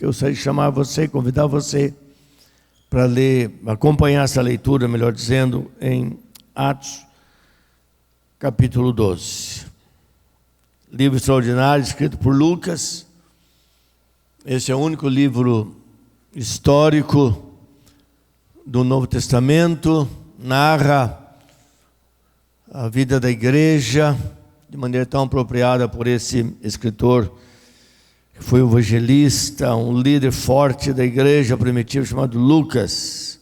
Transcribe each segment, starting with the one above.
que eu gostaria de chamar você, convidar você para ler, acompanhar essa leitura, melhor dizendo, em Atos, capítulo 12. Livro extraordinário, escrito por Lucas. Esse é o único livro histórico do Novo Testamento, narra a vida da igreja de maneira tão apropriada por esse escritor, que foi um evangelista, um líder forte da igreja primitiva, chamado Lucas.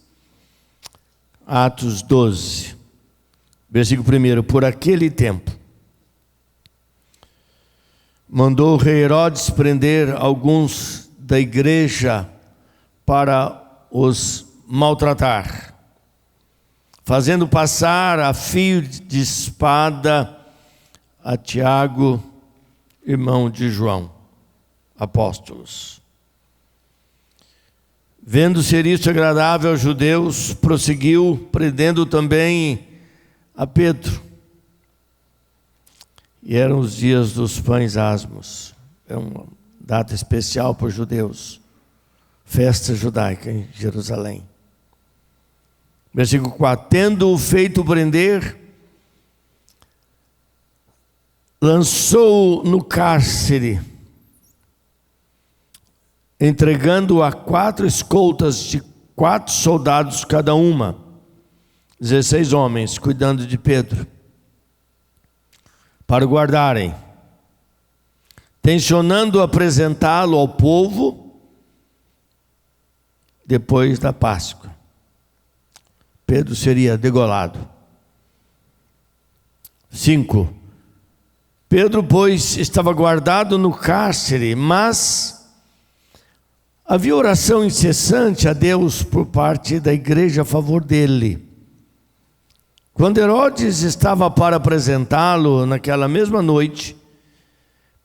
Atos 12, versículo 1. Por aquele tempo, mandou o rei Herodes prender alguns da igreja para os maltratar, fazendo passar a fio de espada a Tiago, irmão de João, apóstolos. Vendo ser isso agradável aos judeus, prosseguiu, prendendo também a Pedro. E eram os dias dos pães asmos, é uma data especial para os judeus, festa judaica em Jerusalém. Versículo 4: tendo-o feito prender, lançou-o no cárcere, entregando-o a 4 escoltas de 4 soldados cada uma, 16 homens, cuidando de Pedro, para o guardarem, tencionando apresentá-lo ao povo depois da Páscoa. Pedro seria degolado. 5. Pedro, pois, estava guardado no cárcere, mas havia oração incessante a Deus por parte da igreja a favor dele. Quando Herodes estava para apresentá-lo naquela mesma noite,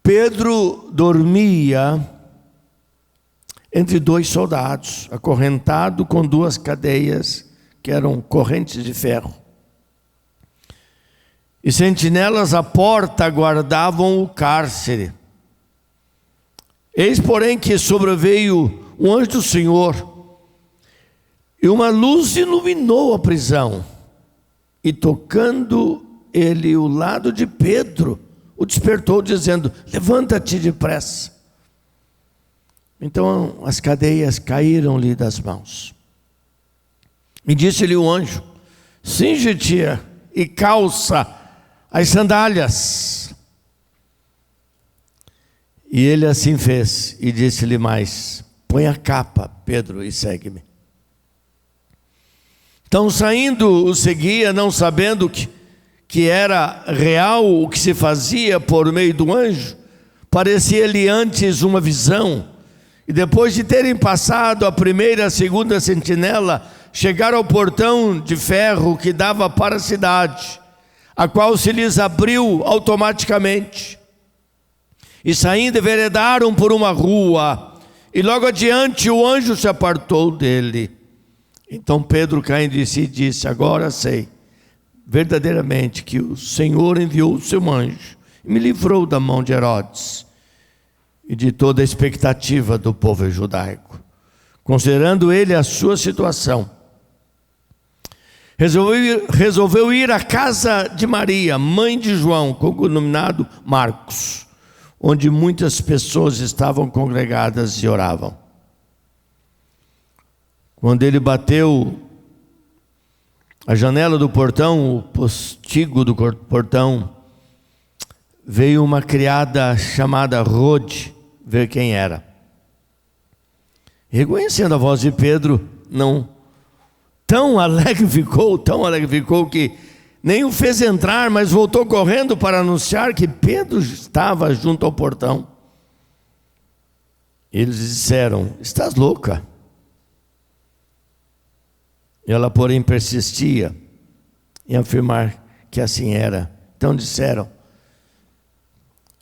Pedro dormia entre 2 soldados, acorrentado com 2 cadeias, que eram correntes de ferro. E sentinelas à porta guardavam o cárcere. Eis, porém, que sobreveio um anjo do Senhor, e uma luz iluminou a prisão, e tocando ele o lado de Pedro, o despertou, dizendo: levanta-te depressa. Então as cadeias caíram-lhe das mãos. E disse-lhe o anjo: cinge-te e calça as sandálias. E ele assim fez, e disse-lhe mais: põe a capa, Pedro, e segue-me. Então, saindo, o seguia, não sabendo que era real o que se fazia por meio do anjo. Parecia-lhe antes uma visão. E depois de terem passado a primeira e a segunda sentinela, chegaram ao portão de ferro que dava para a cidade, a qual se lhes abriu automaticamente. E saindo, enveredaram por uma rua, e logo adiante o anjo se apartou dele. Então Pedro, caindo em si, disse: agora sei verdadeiramente que o Senhor enviou o seu anjo e me livrou da mão de Herodes e de toda a expectativa do povo judaico. Considerando ele a sua situação, resolveu ir à casa de Maria, mãe de João, cognominado Marcos, onde muitas pessoas estavam congregadas e oravam. Quando ele bateu a janela do portão, o postigo do portão, veio uma criada chamada Rode ver quem era. Reconhecendo a voz de Pedro, tão alegre ficou que nem o fez entrar, mas voltou correndo para anunciar que Pedro estava junto ao portão. Eles disseram: estás louca? Ela, porém, persistia em afirmar que assim era. Então disseram: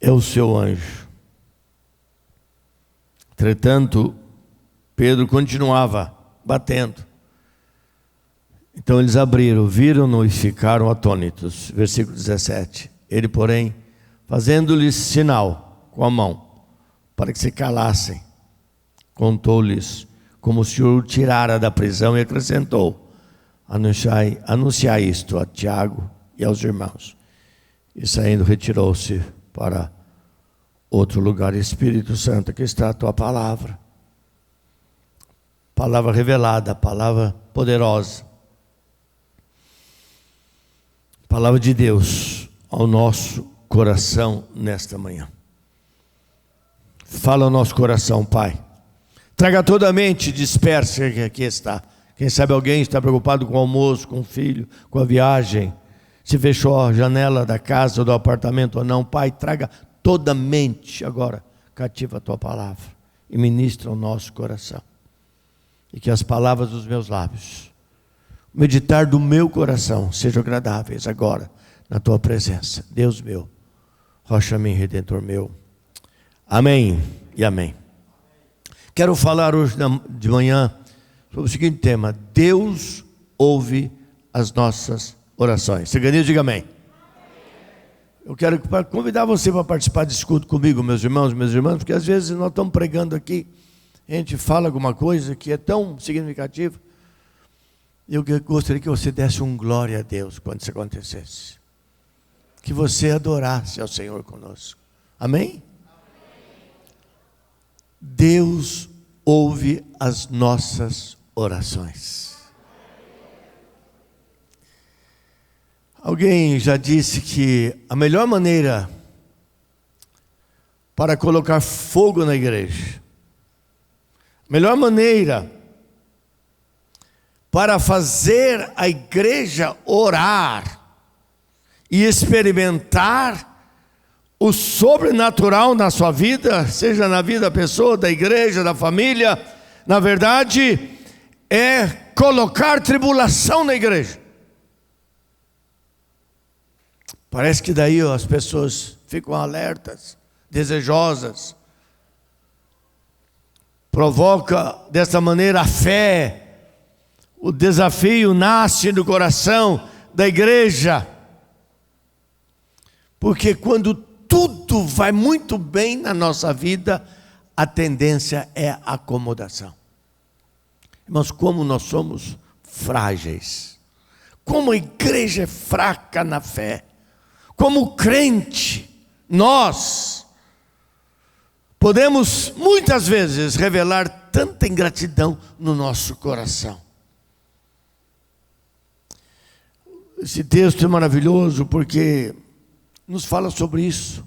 é o seu anjo. Entretanto, Pedro continuava batendo. Então eles abriram, viram-no e ficaram atônitos. Versículo 17. Ele, porém, fazendo-lhes sinal com a mão, para que se calassem, contou-lhes como o Senhor o tirara da prisão e acrescentou: anunciai isto a Tiago e aos irmãos. E saindo retirou-se para outro lugar. Espírito Santo, aqui está a tua palavra. Palavra revelada, palavra poderosa. Palavra de Deus ao nosso coração nesta manhã. Fala ao nosso coração, Pai. Traga toda a mente dispersa que aqui está. Quem sabe alguém está preocupado com o almoço, com o filho, com a viagem. Se fechou a janela da casa ou do apartamento ou não. Pai, traga toda a mente agora. Cativa a tua palavra e ministra o nosso coração. E que as palavras dos meus lábios, o meditar do meu coração, sejam agradáveis agora na tua presença. Deus meu, rocha minha, redentor meu. Amém e amém. Quero falar hoje de manhã sobre o seguinte tema: Deus ouve as nossas orações. Se ganhou, diga amém. Eu quero convidar você para participar desse culto comigo, meus irmãos, minhas irmãs, porque às vezes nós estamos pregando aqui, a gente fala alguma coisa que é tão significativa. Eu gostaria que você desse um glória a Deus quando isso acontecesse. Que você adorasse ao Senhor conosco. Amém? Deus ouve as nossas orações. Alguém já disse que a melhor maneira para colocar fogo na igreja, a melhor maneira para fazer a igreja orar e experimentar o sobrenatural na sua vida, seja na vida da pessoa, da igreja, da família, na verdade, é colocar tribulação na igreja. Parece que daí as pessoas ficam alertas, desejosas. Provoca dessa maneira a fé. O desafio nasce no coração da igreja. Porque quando tudo vai muito bem na nossa vida, a tendência é a acomodação. Irmãos, como nós somos frágeis, como a igreja é fraca na fé, como crente, nós podemos muitas vezes revelar tanta ingratidão no nosso coração. Esse texto é maravilhoso porque nos fala sobre isso.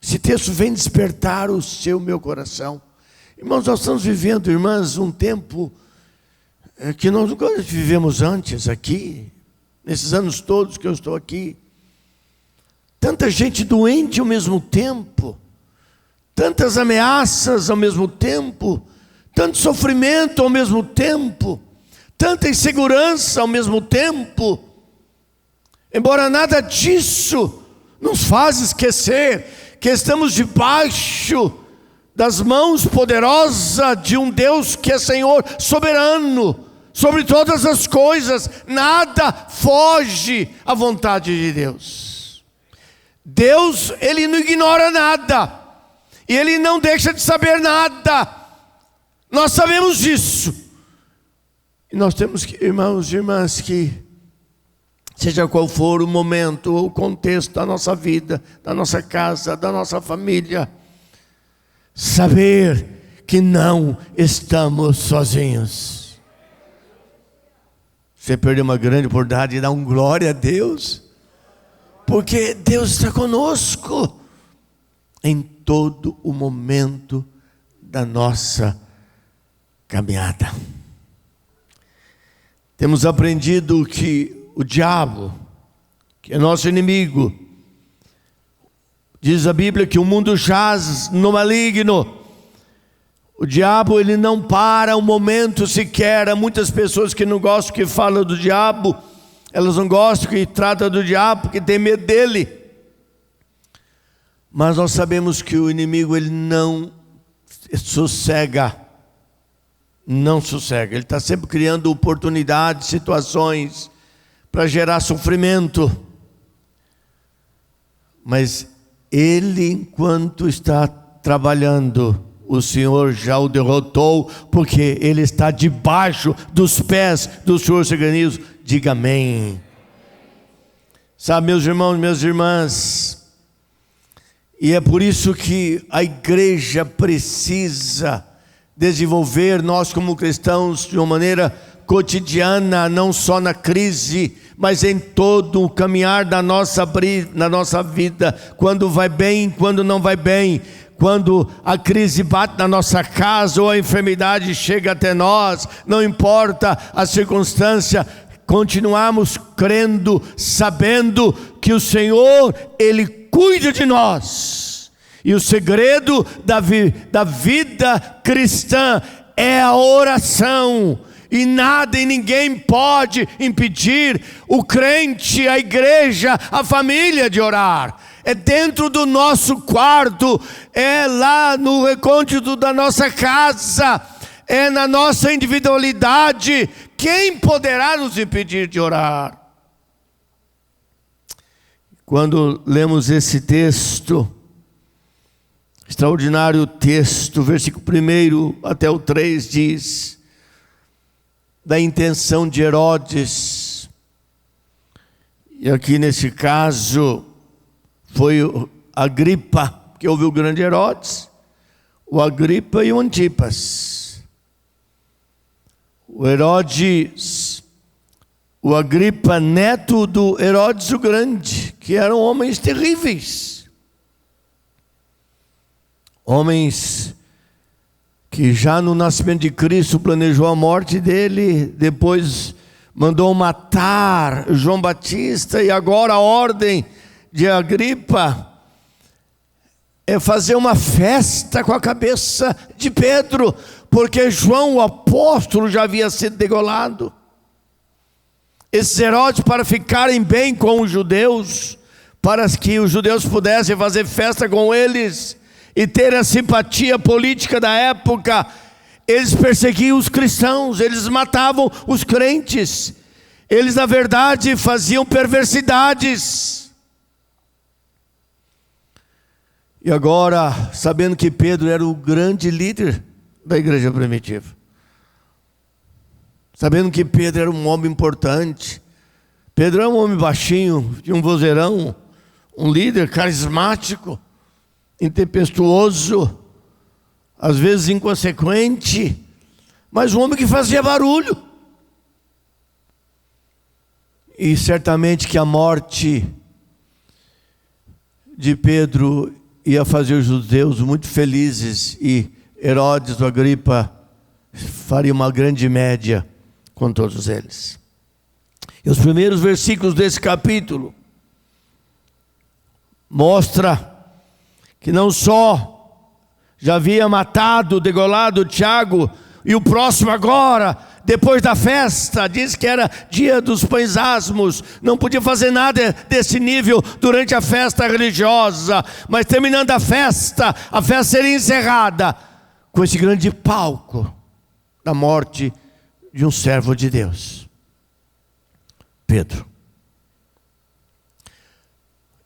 Esse texto vem despertar o meu coração. Irmãos, nós estamos vivendo, irmãs, um tempo que nós nunca vivemos antes aqui, nesses anos todos que eu estou aqui. Tanta gente doente ao mesmo tempo, tantas ameaças ao mesmo tempo, tanto sofrimento ao mesmo tempo, tanta insegurança ao mesmo tempo. Embora nada disso nos faz esquecer que estamos debaixo das mãos poderosas de um Deus que é Senhor soberano sobre todas as coisas. Nada foge à vontade de Deus. Deus, Ele não ignora nada, e Ele não deixa de saber nada. Nós sabemos disso. E nós temos que, irmãos e irmãs, que seja qual for o momento ou o contexto da nossa vida, da nossa casa, da nossa família, saber que não estamos sozinhos. Você perdeu uma grande oportunidade de dar um glória a Deus, porque Deus está conosco em todo o momento da nossa caminhada. Temos aprendido que o diabo, que é nosso inimigo, diz a Bíblia que o mundo jaz no maligno. O diabo, ele não para um momento sequer. Há muitas pessoas que não gostam que falam do diabo, elas não gostam que tratam do diabo porque tem medo dele. Mas nós sabemos que o inimigo, ele não sossega. Não sossega. Ele está sempre criando oportunidades, situações para gerar sofrimento. Mas ele, enquanto está trabalhando o Senhor já o derrotou, porque ele está debaixo dos pés do Senhor Segranizo. Diga amém. Sabe, meus irmãos, minhas irmãs, e é por isso que a igreja precisa desenvolver, nós como cristãos, de uma maneira cotidiana, não só na crise, mas em todo o caminhar da nossa vida, quando vai bem, quando não vai bem, quando a crise bate na nossa casa ou a enfermidade chega até nós, não importa a circunstância, continuamos crendo, sabendo que o Senhor, Ele cuida de nós. E o segredo da vida cristã é a oração. E nada e ninguém pode impedir o crente, a igreja, a família de orar. É dentro do nosso quarto, é lá no recôndito da nossa casa, é na nossa individualidade. Quem poderá nos impedir de orar? Quando lemos esse texto, extraordinário texto, versículo 1 até o 3 diz da intenção de Herodes, e aqui nesse caso foi Agripa, que houve o grande Herodes, o Agripa e o Antipas. O Herodes, o Agripa, neto do Herodes o Grande, que eram homens terríveis, homens que já no nascimento de Cristo planejou a morte dele, depois mandou matar João Batista, e agora a ordem de Agripa é fazer uma festa com a cabeça de Pedro, porque João o apóstolo já havia sido degolado. Esses Herodes, para ficarem bem com os judeus, para que os judeus pudessem fazer festa com eles e ter a simpatia política da época, eles perseguiam os cristãos, eles matavam os crentes, eles na verdade faziam perversidades. E agora, sabendo que Pedro era o grande líder da igreja primitiva, sabendo que Pedro era um homem importante, Pedro era um homem baixinho, de um vozeirão, um líder carismático, intempestuoso, às vezes inconsequente, mas um homem que fazia barulho. E certamente que a morte de Pedro ia fazer os judeus muito felizes, e Herodes do Agripa faria uma grande média com todos eles. E os primeiros versículos desse capítulo mostra que não só já havia matado, degolado Tiago, e o próximo agora, depois da festa, diz que era dia dos pães asmos, não podia fazer nada desse nível durante a festa religiosa, mas terminando a festa seria encerrada com esse grande palco da morte de um servo de Deus, Pedro.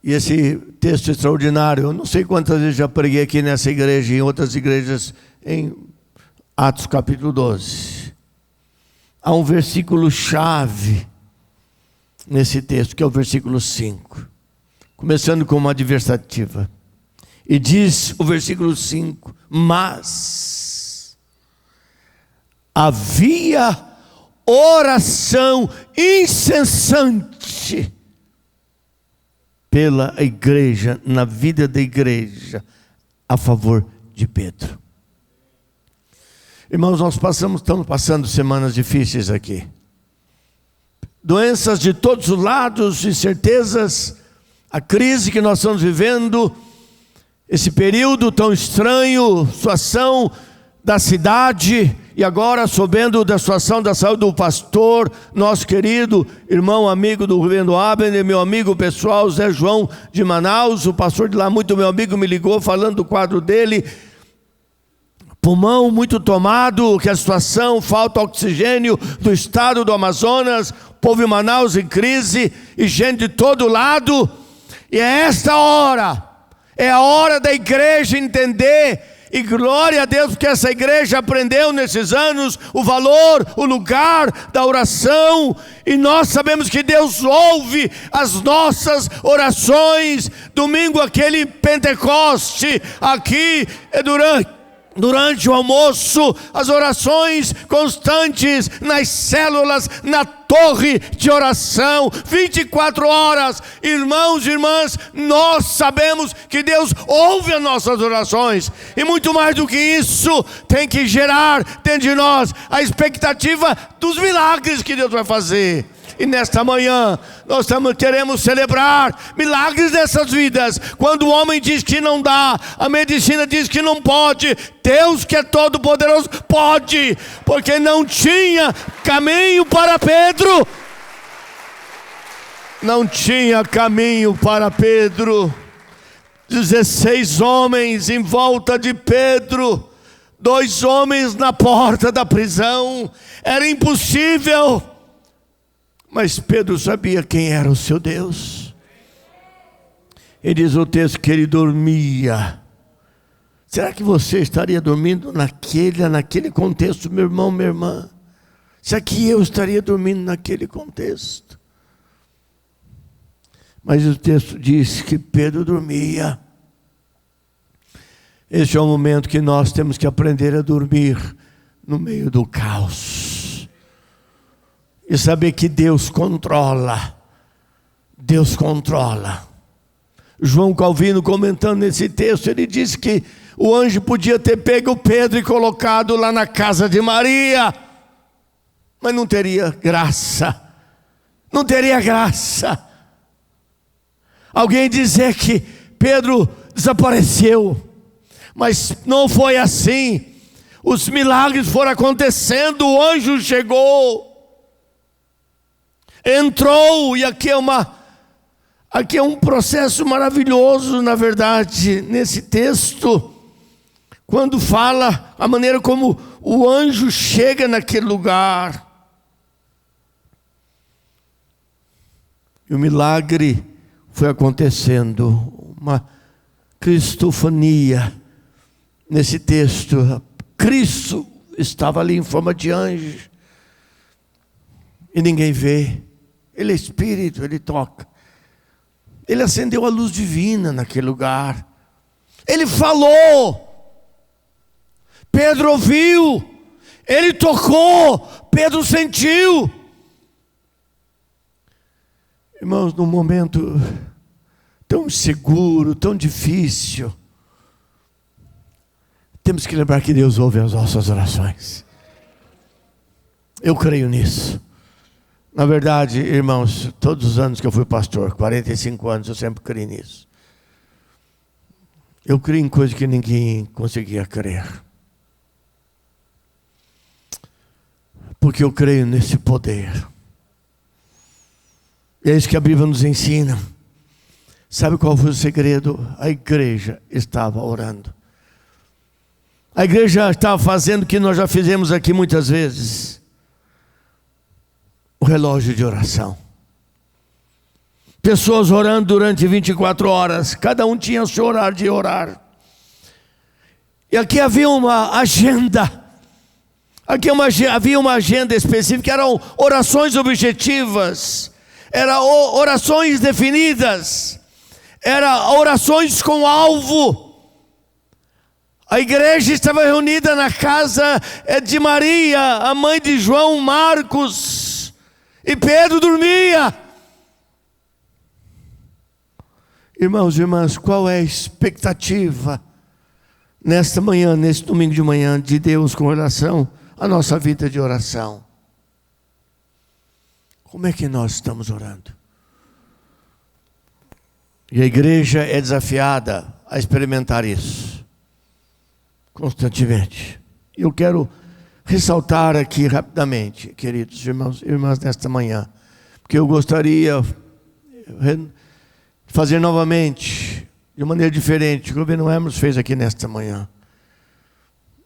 E esse texto extraordinário, eu não sei quantas vezes já preguei aqui nessa igreja e em outras igrejas, em Atos capítulo 12. Há um versículo chave nesse texto, que é o versículo 5, começando com uma adversativa. E diz o versículo 5: mas havia oração incessante pela igreja, na vida da igreja, a favor de Pedro. Irmãos, nós estamos passando semanas difíceis aqui. Doenças de todos os lados, incertezas, a crise que nós estamos vivendo, esse período tão estranho, situação da cidade, e agora sabendo da situação da saúde do pastor, nosso querido irmão, amigo do Reverendo Abner, meu amigo pessoal, Zé João de Manaus, o pastor de lá, muito meu amigo, me ligou falando do quadro dele, pulmão muito tomado, que a situação, falta oxigênio do estado do Amazonas, povo em Manaus em crise, e gente de todo lado, e é esta hora, é a hora da igreja entender E glória a Deus, porque essa igreja aprendeu nesses anos o valor, o lugar da oração. E nós sabemos que Deus ouve as nossas orações. Domingo, aquele Pentecoste, aqui durante o almoço, as orações constantes nas células, na torre de oração, 24 horas. Irmãos e irmãs, nós sabemos que Deus ouve as nossas orações. E muito mais do que isso, tem que gerar dentro de nós a expectativa dos milagres que Deus vai fazer. E nesta manhã, nós queremos celebrar milagres dessas vidas. Quando o homem diz que não dá, a medicina diz que não pode, Deus, que é todo poderoso, pode. Porque não tinha caminho para Pedro. Não tinha caminho para Pedro. 16 homens em volta de Pedro, 2 homens na porta da prisão. Era impossível. Mas Pedro sabia quem era o seu Deus. E diz o texto que ele dormia. Será que você estaria dormindo naquele contexto, meu irmão, minha irmã? Será que eu estaria dormindo naquele contexto? Mas o texto diz que Pedro dormia. Este é o momento que nós temos que aprender a dormir no meio do caos. E saber que Deus controla. Deus controla. João Calvino, comentando nesse texto, ele disse que o anjo podia ter pego Pedro e colocado lá na casa de Maria, mas não teria graça. Não teria graça. Alguém dizer que Pedro desapareceu, mas não foi assim. Os milagres foram acontecendo, o anjo chegou, entrou, e aqui é um processo maravilhoso, na verdade, nesse texto, quando fala a maneira como o anjo chega naquele lugar. E o milagre foi acontecendo, uma cristofania nesse texto. Cristo estava ali em forma de anjo, e ninguém vê. Ele é Espírito, Ele toca. Ele acendeu a luz divina naquele lugar. Ele falou. Pedro ouviu. Ele tocou. Pedro sentiu. Irmãos, num momento tão inseguro, tão difícil, temos que lembrar que Deus ouve as nossas orações. Eu creio nisso. Na verdade, irmãos, todos os anos que eu fui pastor, 45 anos, eu sempre criei nisso. Eu criei em coisas que ninguém conseguia crer. Porque eu creio nesse poder. E é isso que a Bíblia nos ensina. Sabe qual foi o segredo? A igreja estava orando. A igreja estava fazendo o que nós já fizemos aqui muitas vezes. O relógio de oração. Pessoas orando durante 24 horas. Cada um tinha o seu horário de orar. E aqui havia uma agenda. Havia uma agenda específica. Eram orações objetivas. Eram orações definidas. Eram orações com alvo. A igreja estava reunida na casa de Maria, a mãe de João Marcos. E Pedro dormia. Irmãos e irmãs, qual é a expectativa nesta manhã, nesse domingo de manhã, de Deus com relação à nossa vida de oração? Como é que nós estamos orando? E a igreja é desafiada a experimentar isso constantemente. Eu quero ressaltar aqui rapidamente, queridos irmãos e irmãs, nesta manhã, porque eu gostaria de fazer novamente, de maneira diferente, o que o governo Hermes fez aqui nesta manhã.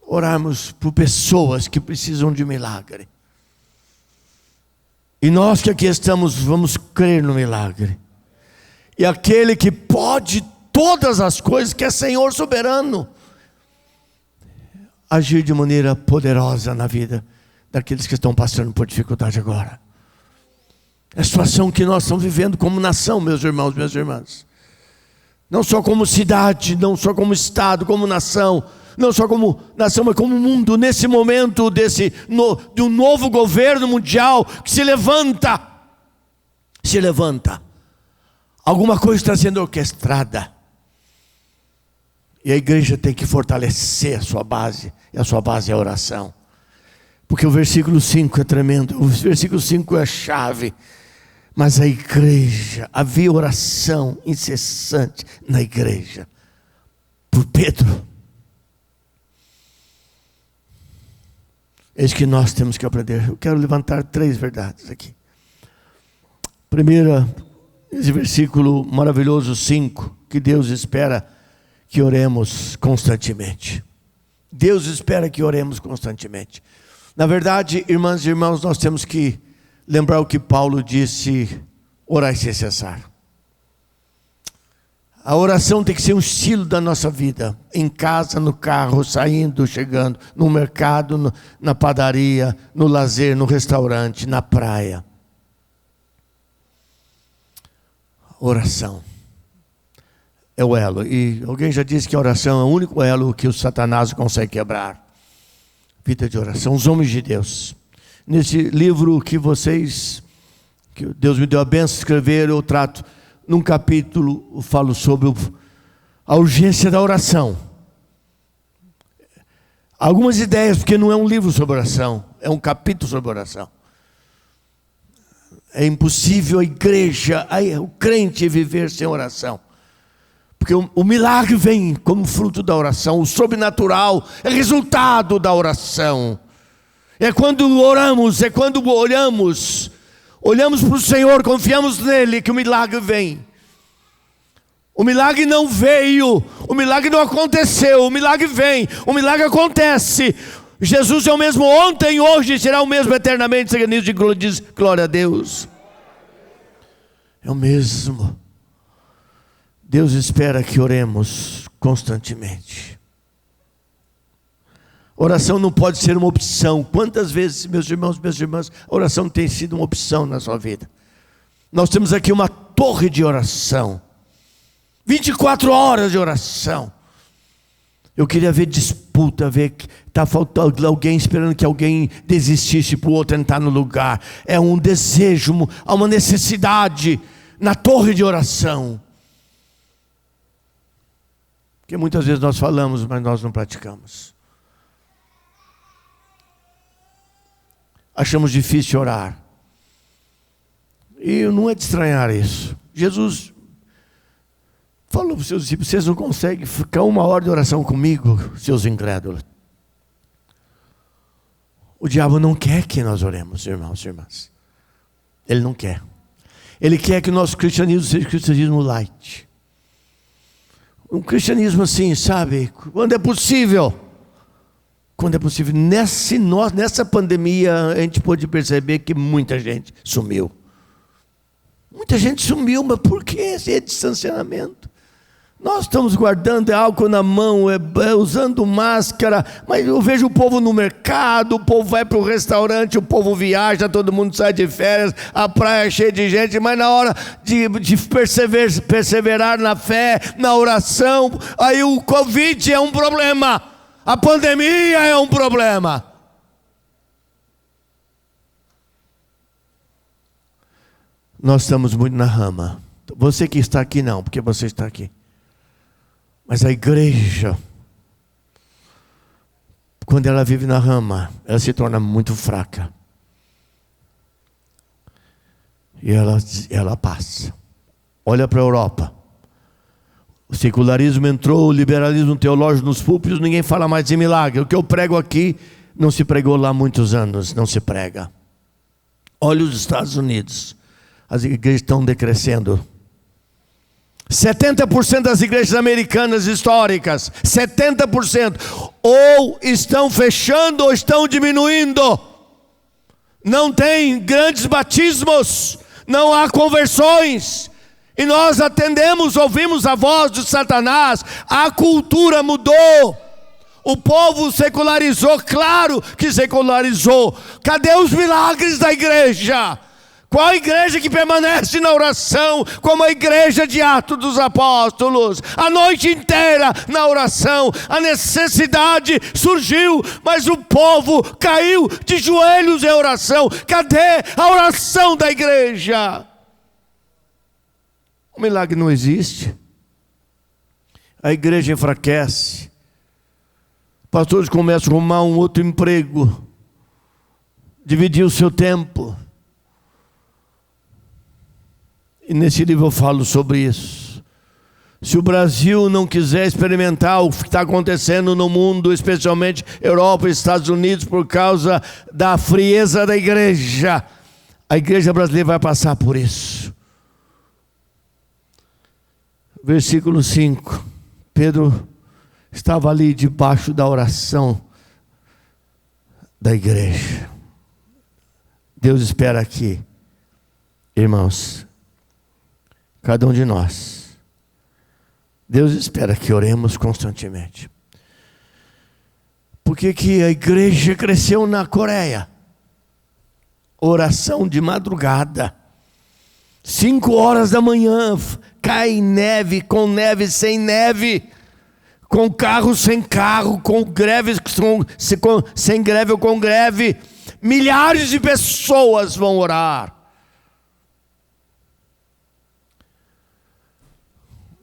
Orarmos por pessoas que precisam de milagre. E nós que aqui estamos, vamos crer no milagre. E aquele que pode todas as coisas, que é Senhor soberano. agir de maneira poderosa na vida daqueles que estão passando por dificuldade agora. É a situação que nós estamos vivendo como nação, meus irmãos, minhas irmãs. Não só como cidade, não só como estado, como nação. Não só como nação, mas como mundo. Nesse momento de um novo governo mundial que se levanta. Se levanta. Alguma coisa está sendo orquestrada. E a igreja tem que fortalecer a sua base. E a sua base é a oração. Porque o versículo 5 é tremendo. O versículo 5 é a chave. Mas a igreja, havia oração incessante na igreja. Por Pedro. Eis que nós temos que aprender. Eu quero levantar 3 verdades aqui. Primeira, esse versículo maravilhoso 5. Que Deus espera que oremos constantemente. Deus espera que oremos constantemente. Na verdade, irmãs e irmãos, nós temos que lembrar o que Paulo disse: orai sem cessar. A oração tem que ser um estilo da nossa vida. Em casa, no carro, saindo, chegando, no mercado, na padaria, no lazer, no restaurante, na praia. Oração é o elo. E alguém já disse que a oração é o único elo que o Satanás consegue quebrar. Vida de oração, os homens de Deus. Nesse livro que Deus me deu a benção de escrever, eu trato, num capítulo, eu falo sobre a urgência da oração. Algumas ideias, porque não é um livro sobre oração, é um capítulo sobre oração. É impossível a igreja, o crente viver sem oração. Porque o milagre vem como fruto da oração, o sobrenatural é resultado da oração. É quando oramos, é quando olhamos para o Senhor, confiamos nele, que o milagre vem. O milagre não veio, o milagre não aconteceu, o milagre vem, o milagre acontece. Jesus é o mesmo ontem, hoje, será o mesmo eternamente. Diz glória a Deus. É o mesmo. Deus espera que oremos constantemente. Oração não pode ser uma opção. Quantas vezes, meus irmãos, minhas irmãs, a oração tem sido uma opção na sua vida? Nós temos aqui uma torre de oração. 24 horas de oração. Eu queria ver disputa, ver que está faltando alguém, esperando que alguém desistisse para o outro entrar no lugar. É um desejo, há uma necessidade na torre de oração. Porque muitas vezes nós falamos, mas nós não praticamos. Achamos difícil orar. E não é de estranhar isso. Jesus falou para os seus discípulos: vocês não conseguem ficar 1 hora de oração comigo, seus incrédulos. O diabo não quer que nós oremos, irmãos e irmãs. Ele não quer. Ele quer que o nosso cristianismo seja cristianismo light. Um cristianismo assim, sabe? Quando é possível. Quando é possível. Nessa pandemia, a gente pôde perceber que muita gente sumiu. Muita gente sumiu, mas por que esse distanciamento? Nós estamos guardando álcool na mão, usando máscara, mas eu vejo o povo no mercado, o povo vai para o restaurante, o povo viaja, todo mundo sai de férias, a praia é cheia de gente, mas na hora de perseverar na fé, na oração, aí o Covid é um problema, a pandemia é um problema. Nós estamos muito na rama. Você que está aqui não, porque você está aqui. Mas a igreja, quando ela vive na rama, ela se torna muito fraca. E ela passa. Olha para a Europa. O secularismo entrou, o liberalismo teológico nos púlpitos, ninguém fala mais de milagre. O que eu prego aqui, não se pregou lá há muitos anos, não se prega. Olha os Estados Unidos. As igrejas estão decrescendo. 70% das igrejas americanas históricas, 70%, ou estão fechando ou estão diminuindo. Não tem grandes batismos, não há conversões. E nós ouvimos a voz de Satanás. A cultura mudou. O povo secularizou, claro que secularizou. Cadê os milagres da igreja? Qual a igreja que permanece na oração, como a igreja de Atos dos Apóstolos? A noite inteira na oração. A necessidade surgiu, mas o povo caiu de joelhos em oração. Cadê a oração da igreja? O milagre não existe. A igreja enfraquece. Pastores começam a arrumar um outro emprego, dividir o seu tempo. E nesse livro eu falo sobre isso. Se o Brasil não quiser experimentar o que está acontecendo no mundo, especialmente Europa e Estados Unidos, por causa da frieza da igreja, a igreja brasileira vai passar por isso. Versículo 5. Pedro estava ali debaixo da oração da igreja. Deus espera aqui, irmãos, cada um de nós. Deus espera que oremos constantemente. Por que a igreja cresceu na Coreia? Oração de madrugada. 5 horas da manhã, cai neve, com neve, sem neve, com carro, sem carro, com greve, sem greve ou com greve. Milhares de pessoas vão orar.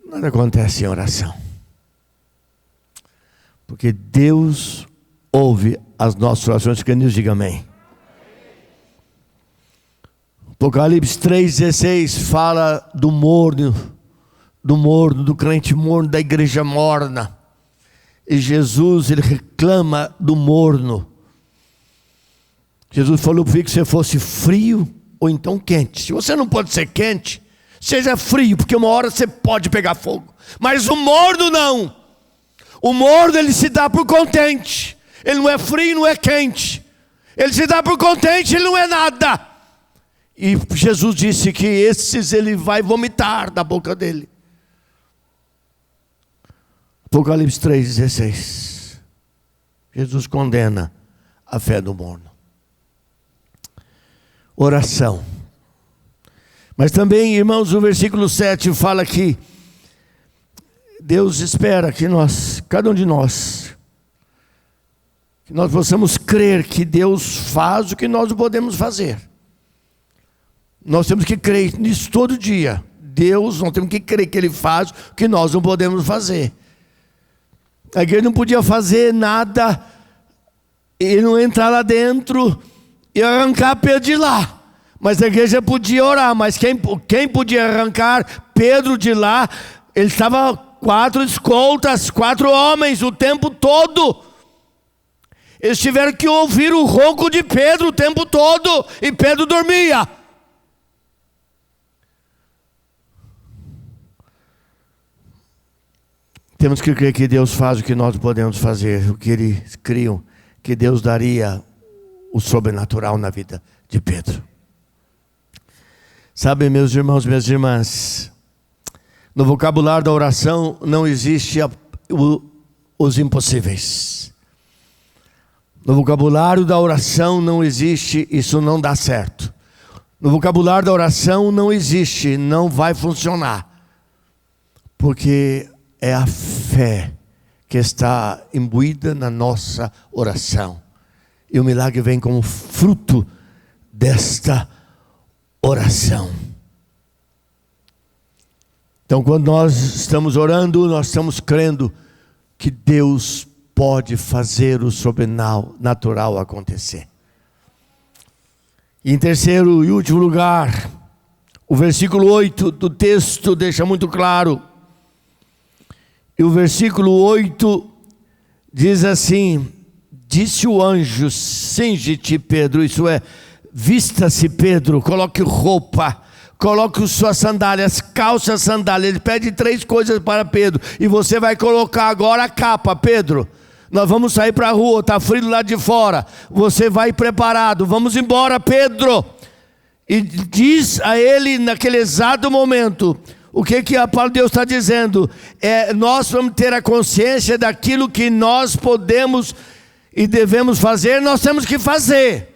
Nada acontece em oração, porque Deus ouve as nossas orações. Que Deus diga amém. Apocalipse 3,16 fala do morno, do crente morno, da igreja morna. E Jesus, ele reclama do morno. Jesus falou para que você fosse frio ou então quente. Se você não pode ser quente, seja frio, porque uma hora você pode pegar fogo. Mas o morno não. O morno, ele se dá por contente. Ele não é frio, não é quente. Ele se dá por contente, ele não é nada. E Jesus disse que esses ele vai vomitar da boca dele. Apocalipse 3,16. Jesus condena a fé do morno. Oração. Mas também, irmãos, o versículo 7 fala que Deus espera que nós, cada um de nós, que nós possamos crer que Deus faz o que nós não podemos fazer. Nós temos que crer nisso todo dia. Deus, nós temos que crer que Ele faz o que nós não podemos fazer. A igreja não podia fazer nada e não entrar lá dentro e arrancar Pedro de lá. Mas a igreja podia orar. Mas quem podia arrancar Pedro de lá? Ele estava 4 escoltas, 4 homens o tempo todo. Eles tiveram que ouvir o ronco de Pedro o tempo todo. E Pedro dormia. Temos que crer que Deus faz o que nós podemos fazer, o que eles criam, que Deus daria o sobrenatural na vida de Pedro. Sabe, meus irmãos, minhas irmãs, no vocabulário da oração não existe os impossíveis. No vocabulário da oração não existe, isso não dá certo. No vocabulário da oração não existe, não vai funcionar. Porque é a fé que está imbuída na nossa oração. E o milagre vem como fruto desta oração. Então, quando nós estamos orando, nós estamos crendo que Deus pode fazer o sobrenatural acontecer. E em terceiro e último lugar, o versículo 8 do texto deixa muito claro. E o versículo 8 diz assim: disse o anjo, cinge-te, Pedro, isso é, vista-se, Pedro, coloque roupa, coloque suas sandálias, calça as sandálias. Ele pede 3 coisas para Pedro, e você vai colocar agora a capa, Pedro. Nós vamos sair para a rua, está frio lá de fora, você vai preparado, vamos embora, Pedro. E diz a ele naquele exato momento: O que a palavra de Deus está dizendo? Nós vamos ter a consciência daquilo que nós podemos e devemos fazer, nós temos que fazer.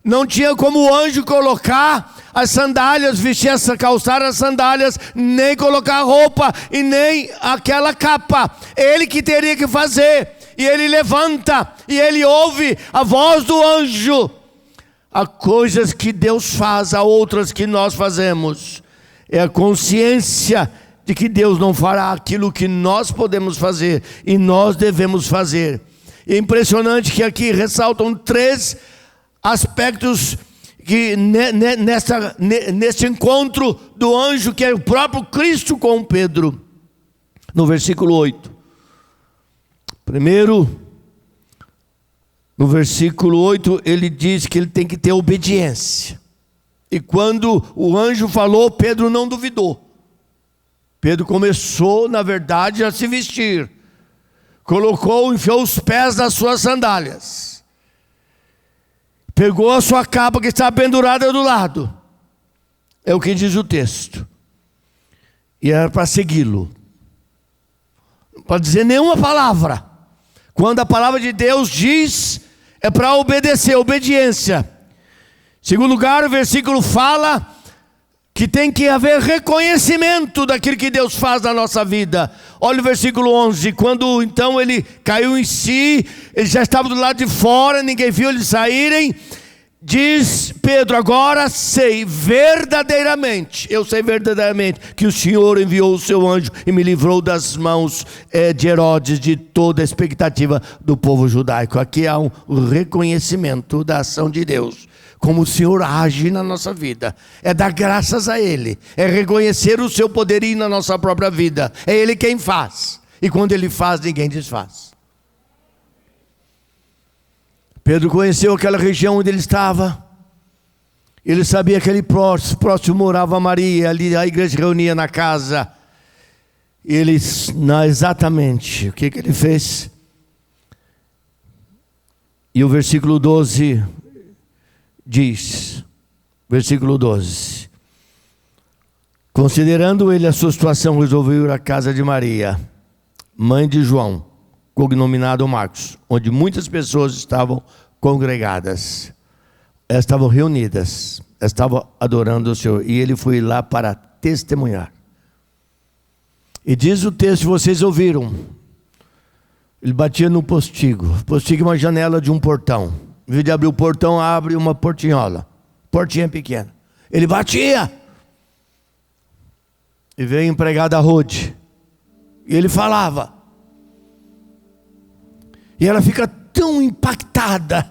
Não tinha como o anjo colocar as sandálias, calçar as sandálias, nem colocar roupa e nem aquela capa. Ele que teria que fazer. E ele levanta e ele ouve a voz do anjo. Há coisas que Deus faz, há outras que nós fazemos. É a consciência de que Deus não fará aquilo que nós podemos fazer e nós devemos fazer. É impressionante que aqui ressaltam 3 aspectos que neste encontro do anjo, que é o próprio Cristo com Pedro. No versículo 8. Primeiro, no versículo 8, ele diz que ele tem que ter obediência. E quando o anjo falou, Pedro não duvidou. Pedro começou, na verdade, a se vestir. Enfiou os pés nas suas sandálias. Pegou a sua capa que está pendurada do lado. É o que diz o texto. E era para segui-lo. Não pode dizer nenhuma palavra. Quando a palavra de Deus diz, é para obedecer, obediência. Em segundo lugar, o versículo fala que tem que haver reconhecimento daquilo que Deus faz na nossa vida. Olha o versículo 11, quando então ele caiu em si, ele já estava do lado de fora, ninguém viu eles saírem. Diz Pedro: agora sei verdadeiramente, que o Senhor enviou o seu anjo e me livrou das mãos de Herodes, de toda a expectativa do povo judaico. Aqui há um reconhecimento da ação de Deus, como o Senhor age na nossa vida. É dar graças a Ele, é reconhecer o seu poderio na nossa própria vida. É Ele quem faz, e quando Ele faz, ninguém desfaz. Pedro conheceu aquela região onde ele estava. Ele sabia que ali próximo morava Maria. Ali a igreja reunia na casa. Exatamente o que ele fez. E o versículo 12 diz, versículo 12: considerando ele a sua situação, resolveu ir à casa de Maria, mãe de João, cognominado Marcos, onde muitas pessoas estavam congregadas. Elas estavam reunidas, elas estavam adorando o Senhor, e ele foi lá para testemunhar. E diz o texto, vocês ouviram, ele batia no postigo. Postigo é uma janela de um portão. Em vez de abrir o portão, abre uma portinhola, portinha pequena. Ele batia. E veio a empregada Rode, e ele falava. E ela fica tão impactada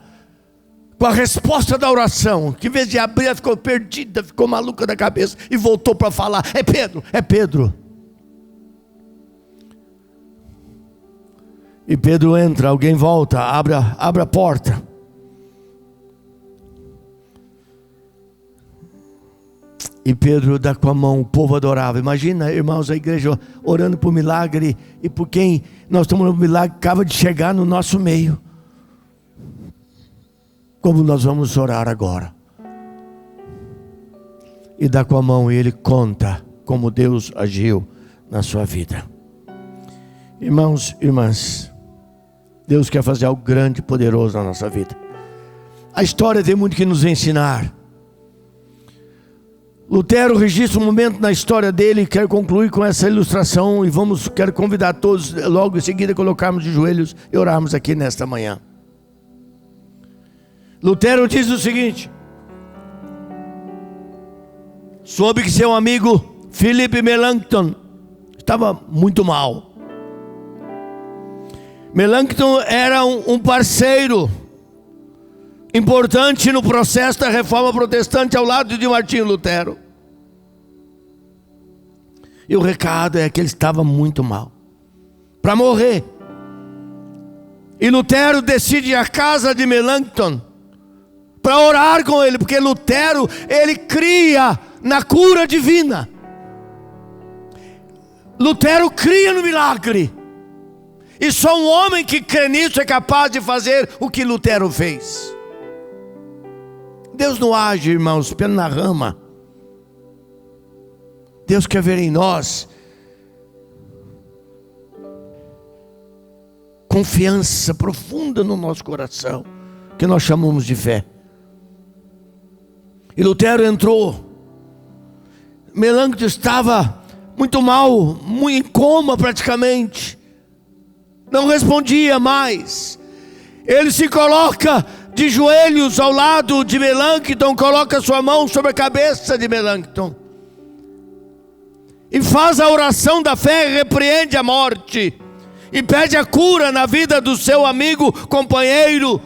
com a resposta da oração, que em vez de abrir, ela ficou perdida, ficou maluca da cabeça e voltou para falar: é Pedro, é Pedro. E Pedro entra, alguém volta, abre a porta. E Pedro dá com a mão, o povo adorava. Imagina, irmãos, a igreja orando por milagre, e por quem nós estamos no milagre, acaba de chegar no nosso meio. Como nós vamos orar agora? E dá com a mão, e ele conta como Deus agiu na sua vida. Irmãos, irmãs, Deus quer fazer algo grande e poderoso na nossa vida. A história tem muito que nos ensinar. Lutero registra um momento na história dele. Quero concluir com essa ilustração, e quero convidar todos logo em seguida a colocarmos de joelhos e orarmos aqui nesta manhã. Lutero diz o seguinte: soube que seu amigo Philip Melanchthon estava muito mal. Melanchthon era um parceiro importante no processo da reforma protestante ao lado de Martinho Lutero. E o recado é que ele estava muito mal, para morrer. E Lutero decide ir à casa de Melanchthon para orar com ele, porque Lutero, ele cria na cura divina. Lutero cria no milagre. E só um homem que crê nisso é capaz de fazer o que Lutero fez. Deus não age, irmãos, pela rama. Deus quer ver em nós confiança profunda no nosso coração, que nós chamamos de fé. E Lutero entrou. Melancton estava muito mal, muito em coma praticamente. Não respondia mais. Ele se coloca de joelhos ao lado de Melancton, coloca sua mão sobre a cabeça de Melancton e faz a oração da fé, repreende a morte e pede a cura na vida do seu amigo, companheiro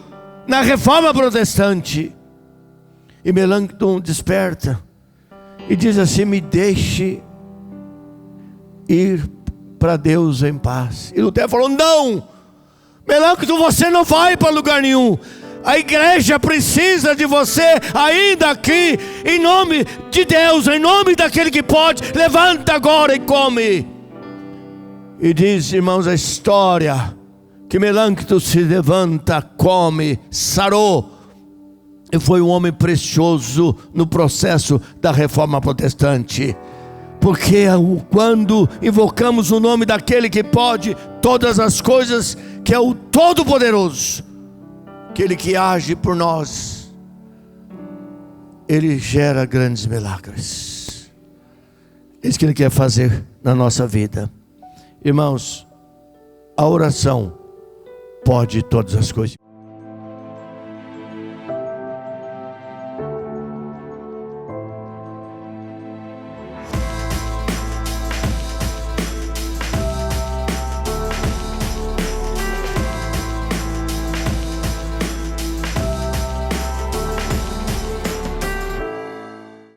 na Reforma Protestante. E Melancton desperta e diz assim: me deixe ir para Deus em paz. E Lutero falou: não, Melancton, você não vai para lugar nenhum. A igreja precisa de você ainda aqui, em nome de Deus, em nome daquele que pode. Levanta agora e come. E diz, irmãos, a história que Melancton se levanta, come, sarou, e foi um homem precioso no processo da Reforma Protestante. Porque quando invocamos o nome daquele que pode todas as coisas, que é o Todo-Poderoso, aquele que age por nós, Ele gera grandes milagres. É isso que Ele quer fazer na nossa vida. Irmãos, a oração pode todas as coisas.